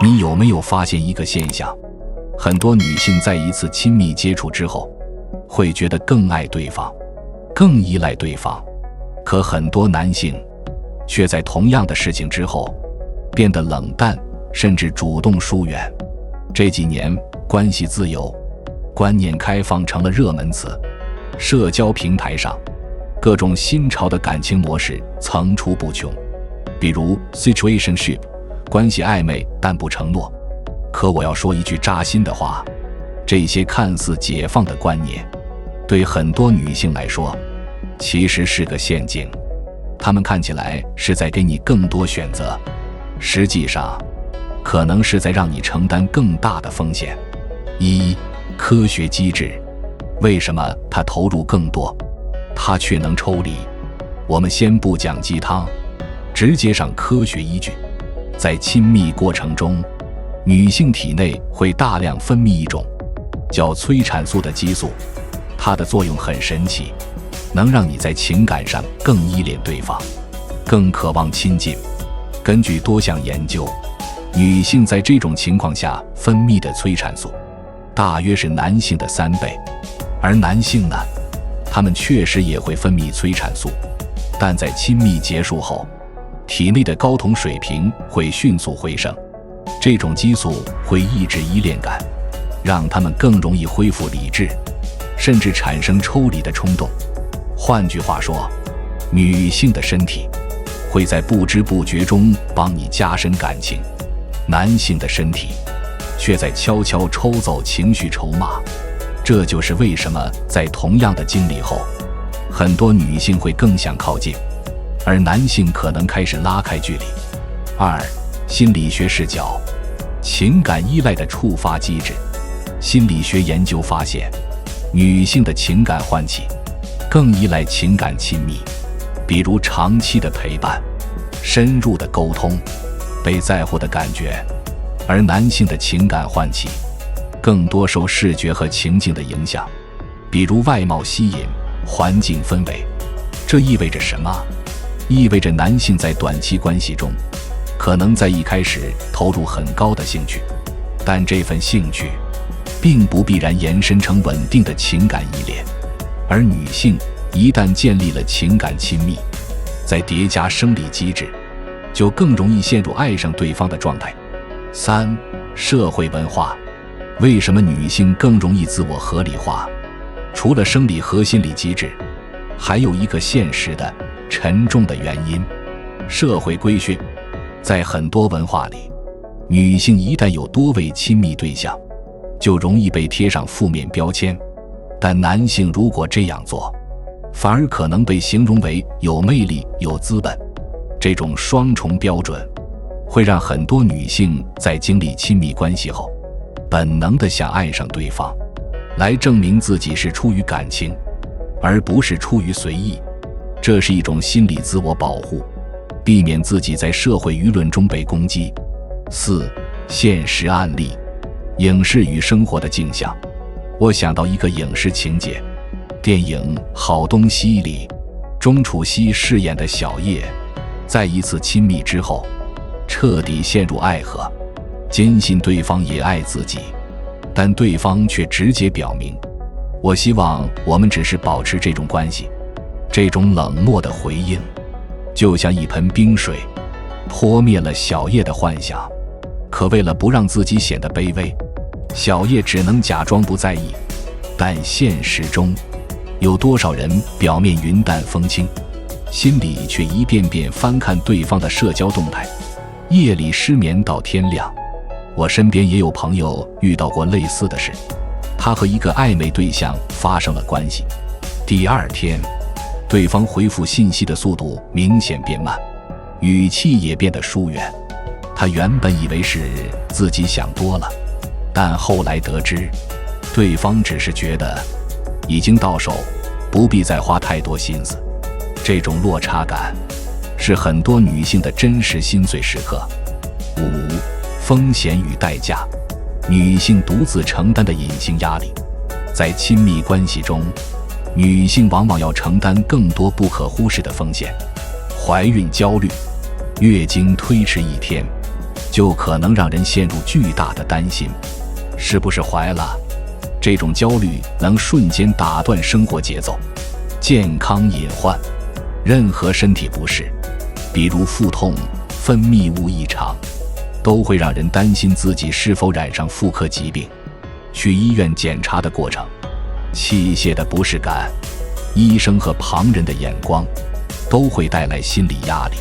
你有没有发现一个现象？很多女性在一次亲密接触之后，会觉得更爱对方，更依赖对方，可很多男性却在同样的事情之后变得冷淡，甚至主动疏远。这几年，关系自由、观念开放成了热门词，社交平台上各种新潮的感情模式层出不穷，比如 situationship， 关系暧昧但不承诺。可我要说一句扎心的话，这些看似解放的观念，对很多女性来说，其实是个陷阱。她们看起来是在给你更多选择，实际上，可能是在让你承担更大的风险。一、科学机制。为什么他投入更多，他却能抽离？我们先不讲鸡汤，直接上科学依据。在亲密过程中，女性体内会大量分泌一种叫催产素的激素，它的作用很神奇，能让你在情感上更依恋对方，更渴望亲近。根据多项研究，女性在这种情况下分泌的催产素大约是男性的3倍。而男性呢，他们确实也会分泌催产素，但在亲密结束后，体内的睾酮水平会迅速回升，这种激素会抑制依恋感，让他们更容易恢复理智，甚至产生抽离的冲动。换句话说，女性的身体会在不知不觉中帮你加深感情，男性的身体却在悄悄抽走情绪筹码。这就是为什么在同样的经历后，很多女性会更想靠近，而男性可能开始拉开距离。二、心理学视角，情感依赖的触发机制。心理学研究发现，女性的情感唤起更依赖情感亲密，比如长期的陪伴、深入的沟通、被在乎的感觉，而男性的情感唤起更多受视觉和情境的影响，比如外貌吸引、环境氛围。这意味着什么？意味着男性在短期关系中，可能在一开始投入很高的兴趣，但这份兴趣并不必然延伸成稳定的情感依恋。而女性一旦建立了情感亲密，再叠加生理机制，就更容易陷入爱上对方的状态。三、社会文化。为什么女性更容易自我合理化？除了生理和心理机制，还有一个现实的、沉重的原因：社会规训。在很多文化里，女性一旦有多位亲密对象，就容易被贴上负面标签，但男性如果这样做，反而可能被形容为有魅力、有资本。这种双重标准会让很多女性在经历亲密关系后，本能地想爱上对方，来证明自己是出于感情，而不是出于随意。这是一种心理自我保护，避免自己在社会舆论中被攻击。四、现实案例，影视与生活的镜像。我想到一个影视情节，电影《好东西》里，钟楚曦饰演的小叶，在一次亲密之后，彻底陷入爱河，坚信对方也爱自己，但对方却直接表明，我希望我们只是保持这种关系。这种冷漠的回应，就像一盆冰水，泼灭了小叶的幻想。可为了不让自己显得卑微，小叶只能假装不在意。但现实中，有多少人表面云淡风轻，心里却一遍遍翻看对方的社交动态，夜里失眠到天亮。我身边也有朋友遇到过类似的事，他和一个暧昧对象发生了关系，第二天，对方回复信息的速度明显变慢，语气也变得疏远。他原本以为是自己想多了，但后来得知，对方只是觉得已经到手，不必再花太多心思。这种落差感是很多女性的真实心碎时刻。五、风险与代价，女性独自承担的隐形压力。在亲密关系中，女性往往要承担更多不可忽视的风险。怀孕焦虑，月经推迟1天，就可能让人陷入巨大的担心，是不是怀了？这种焦虑能瞬间打断生活节奏。健康隐患，任何身体不适，比如腹痛、分泌物异常，都会让人担心自己是否染上妇科疾病。去医院检查的过程，器械的不适感，医生和旁人的眼光，都会带来心理压力、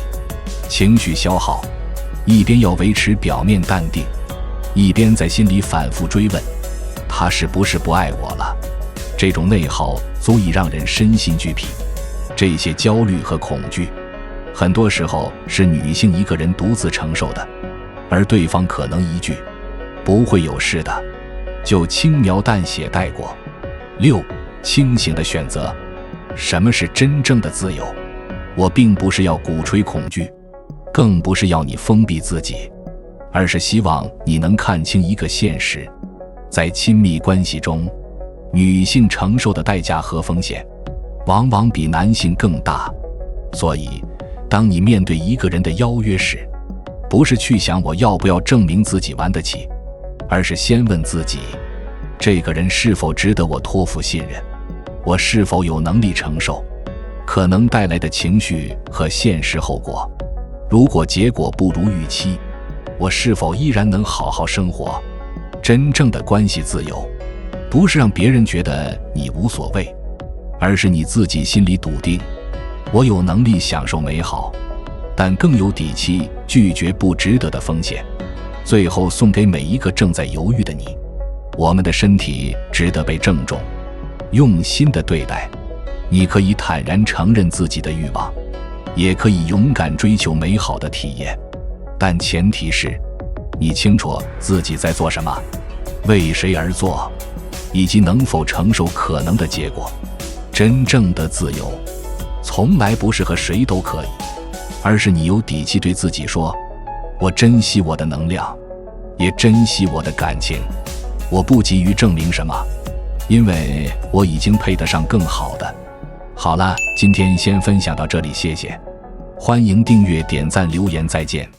情绪消耗。一边要维持表面淡定，一边在心里反复追问，他是不是不爱我了？这种内耗足以让人身心俱疲。这些焦虑和恐惧，很多时候是女性一个人独自承受的，而对方可能一句“不会有事的”，就轻描淡写带过。6. 清醒的选择。什么是真正的自由？我并不是要鼓吹恐惧，更不是要你封闭自己，而是希望你能看清一个现实：在亲密关系中，女性承受的代价和风险往往比男性更大。所以当你面对一个人的邀约时，不是去想我要不要证明自己玩得起，而是先问自己，这个人是否值得我托付信任，我是否有能力承受可能带来的情绪和现实后果。如果结果不如预期，我是否依然能好好生活？真正的关系自由，不是让别人觉得你无所谓，而是你自己心里笃定，我有能力享受美好，但更有底气拒绝不值得的风险。最后送给每一个正在犹豫的你，我们的身体值得被郑重、用心地对待。你可以坦然承认自己的欲望，也可以勇敢追求美好的体验，但前提是你清楚自己在做什么，为谁而做，以及能否承受可能的结果。真正的自由从来不是和谁都可以，而是你有底气对自己说，我珍惜我的能量，也珍惜我的感情，我不急于证明什么，因为我已经配得上更好的。好了，今天先分享到这里，谢谢。欢迎订阅、点赞、留言，再见。